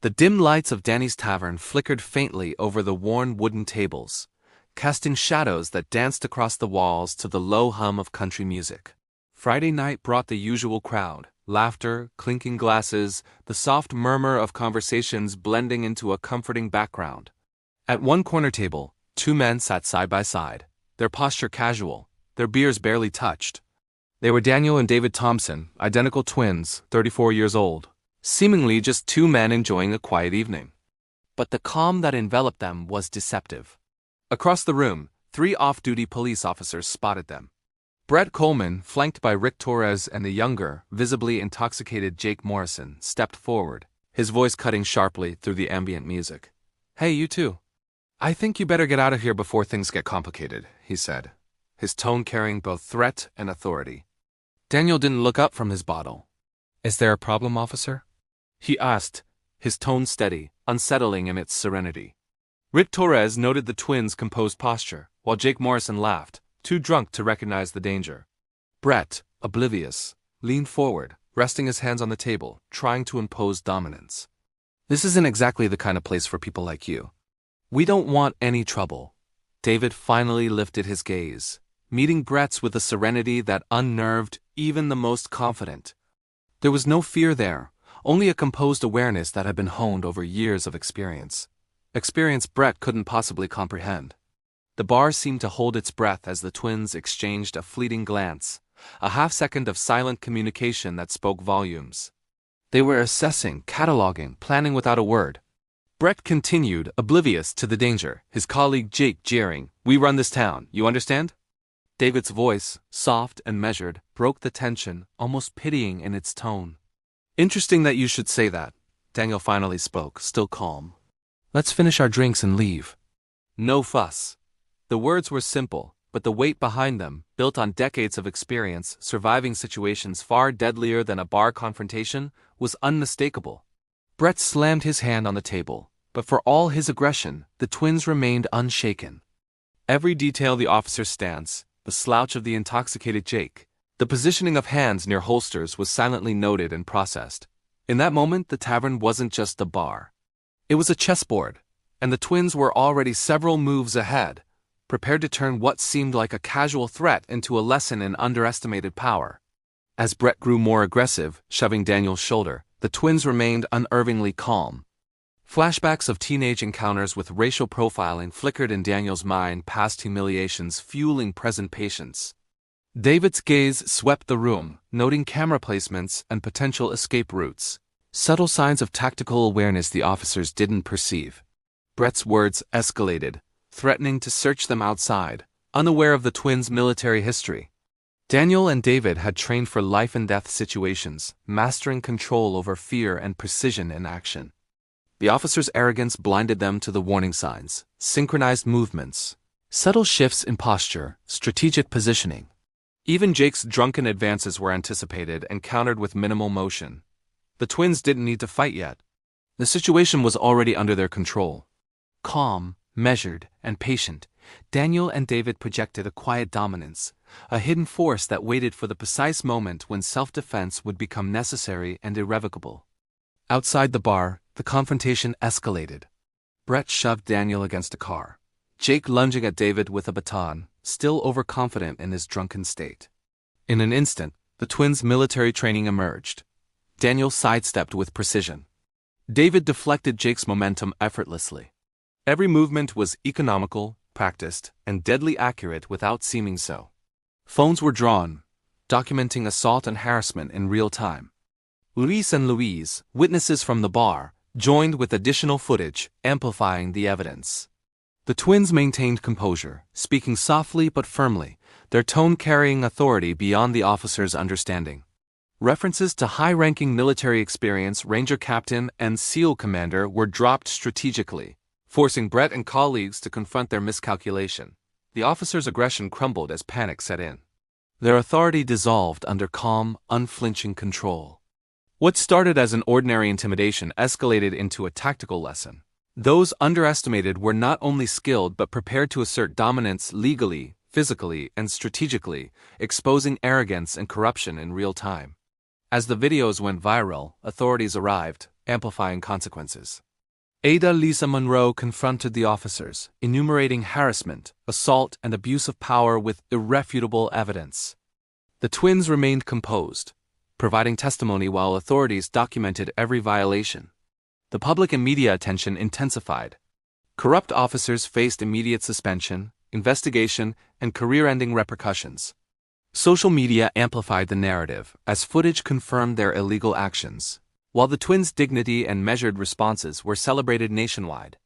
The dim lights of Danny's tavern flickered faintly over the worn wooden tables, casting shadows that danced across the walls to the low hum of country music. Friday night brought the usual crowd, laughter, clinking glasses, the soft murmur of conversations blending into a comforting background. At one corner table, two men sat side by side, their posture casual, their beers barely touched. They were Daniel and David Thompson, identical twins, 34 years old, seemingly just two men enjoying a quiet evening. But the calm that enveloped them was deceptive. Across the room, three off-duty police officers spotted them. Brett Coleman, flanked by Rick Torres and the younger, visibly intoxicated Jake Morrison, stepped forward, his voice cutting sharply through the ambient music. "Hey, you two. I think you better get out of here before things get complicated," he said, his tone carrying both threat and authority. Daniel didn't look up from his bottle. "Is there a problem, officer?" he asked, his tone steady, unsettling in its serenity. Rick Torres noted the twins' composed posture, while Jake Morrison laughed, too drunk to recognize the danger. Brett, oblivious, leaned forward, resting his hands on the table, trying to impose dominance. "This isn't exactly the kind of place for people like you. We don't want any trouble." David finally lifted his gaze, meeting Brett's with a serenity that unnerved even the most confident. There was no fear there, only a composed awareness that had been honed over years of experience. Experience Brett couldn't possibly comprehend. The bar seemed to hold its breath as the twins exchanged a fleeting glance, a half-second of silent communication that spoke volumes. They were assessing, cataloging, planning without a word. Brett continued, oblivious to the danger, his colleague Jake jeering, "We run this town, you understand?" David's voice, soft and measured, broke the tension, almost pitying in its tone. "Interesting that you should say that," Daniel finally spoke, still calm. "Let's finish our drinks and leave. No fuss." The words were simple, but the weight behind them, built on decades of experience surviving situations far deadlier than a bar confrontation, was unmistakable. Brett slammed his hand on the table, but for all his aggression, the twins remained unshaken. Every detail, the officer's stance, the slouch of the intoxicated Jake, the positioning of hands near holsters, was silently noted and processed. In that moment, the tavern wasn't just a bar. It was a chessboard, and the twins were already several moves ahead, prepared to turn what seemed like a casual threat into a lesson in underestimated power. As Brett grew more aggressive, shoving Daniel's shoulder, the twins remained unervingly calm. Flashbacks of teenage encounters with racial profiling flickered in Daniel's mind, past humiliations fueling present patience. David's gaze swept the room, noting camera placements and potential escape routes, subtle signs of tactical awareness the officers didn't perceive. Brett's words escalated, threatening to search them outside, unaware of the twins' military history. Daniel and David had trained for life-and-death situations, mastering control over fear and precision in action. The officers' arrogance blinded them to the warning signs, synchronized movements, subtle shifts in posture, strategic positioning. Even Jake's drunken advances were anticipated and countered with minimal motion. The twins didn't need to fight yet. The situation was already under their control. Calm, measured, and patient, Daniel and David projected a quiet dominance, a hidden force that waited for the precise moment when self-defense would become necessary and irrevocable. Outside the bar, the confrontation escalated. Brett shoved Daniel against a car, Jake lunging at David with a baton, still overconfident in his drunken state. In an instant, the twins' military training emerged. Daniel sidestepped with precision. David deflected Jake's momentum effortlessly. Every movement was economical, practiced, and deadly accurate without seeming so. Phones were drawn, documenting assault and harassment in real time. Luis and Louise, witnesses from the bar, joined with additional footage, amplifying the evidence. The twins maintained composure, speaking softly but firmly, their tone carrying authority beyond the officer's understanding. References to high-ranking military experience, Ranger Captain and SEAL Commander were dropped strategically, forcing Brett and colleagues to confront their miscalculation. The officer's aggression crumbled as panic set in. Their authority dissolved under calm, unflinching control. What started as an ordinary intimidation escalated into a tactical lesson. Those underestimated were not only skilled but prepared to assert dominance legally, physically, and strategically, exposing arrogance and corruption in real time. As the videos went viral, authorities arrived, amplifying consequences. Ada Lisa Monroe confronted the officers, enumerating harassment, assault, and abuse of power with irrefutable evidence. The twins remained composed, providing testimony while authorities documented every violation. The public and media attention intensified. Corrupt officers faced immediate suspension, investigation, and career-ending repercussions. Social media amplified the narrative as footage confirmed their illegal actions, while the twins' dignity and measured responses were celebrated nationwide.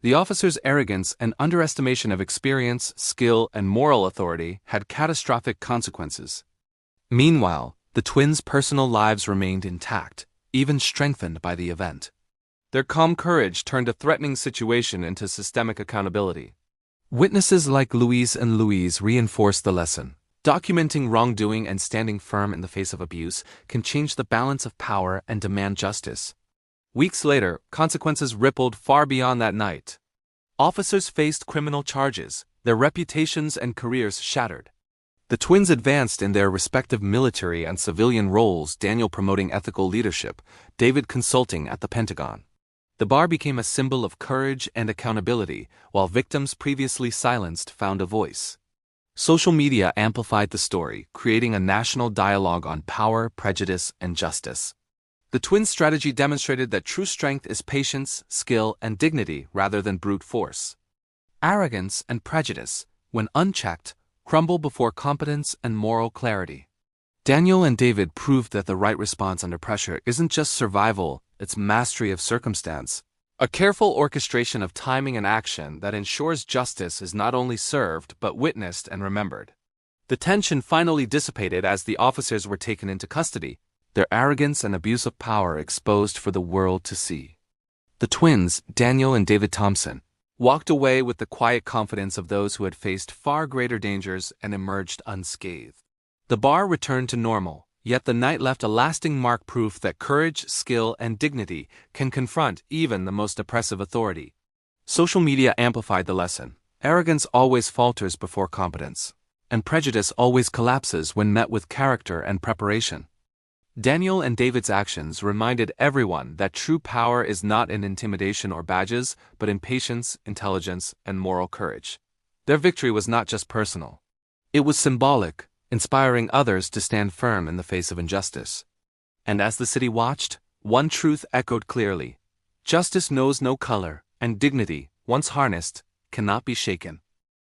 The officers' arrogance and underestimation of experience, skill, and moral authority had catastrophic consequences. Meanwhile, the twins' personal lives remained intact, even strengthened by the event. Their calm courage turned a threatening situation into systemic accountability. Witnesses like Louise and Louise reinforced the lesson. Documenting wrongdoing and standing firm in the face of abuse can change the balance of power and demand justice. Weeks later, consequences rippled far beyond that night. Officers faced criminal charges, their reputations and careers shattered. The twins advanced in their respective military and civilian roles, Daniel promoting ethical leadership, David consulting at the Pentagon. The bar became a symbol of courage and accountability, while victims previously silenced found a voice. Social media amplified the story, creating a national dialogue on power, prejudice, and justice. The twins' strategy demonstrated that true strength is patience, skill, and dignity rather than brute force. Arrogance and prejudice, when unchecked, crumble before competence and moral clarity. Daniel and David proved that the right response under pressure isn't just survival, it's mastery of circumstance. A careful orchestration of timing and action that ensures justice is not only served but witnessed and remembered. The tension finally dissipated as the officers were taken into custody, their arrogance and abuse of power exposed for the world to see. The twins, Daniel and David Thompson, walked away with the quiet confidence of those who had faced far greater dangers and emerged unscathed. The bar returned to normal, yet the night left a lasting mark, proof that courage, skill, and dignity can confront even the most oppressive authority. Social media amplified the lesson. Arrogance always falters before competence, and prejudice always collapses when met with character and preparation. Daniel and David's actions reminded everyone that true power is not in intimidation or badges, but in patience, intelligence, and moral courage. Their victory was not just personal. It was symbolic, inspiring others to stand firm in the face of injustice. And as the city watched, one truth echoed clearly: justice knows no color, and dignity, once harnessed, cannot be shaken.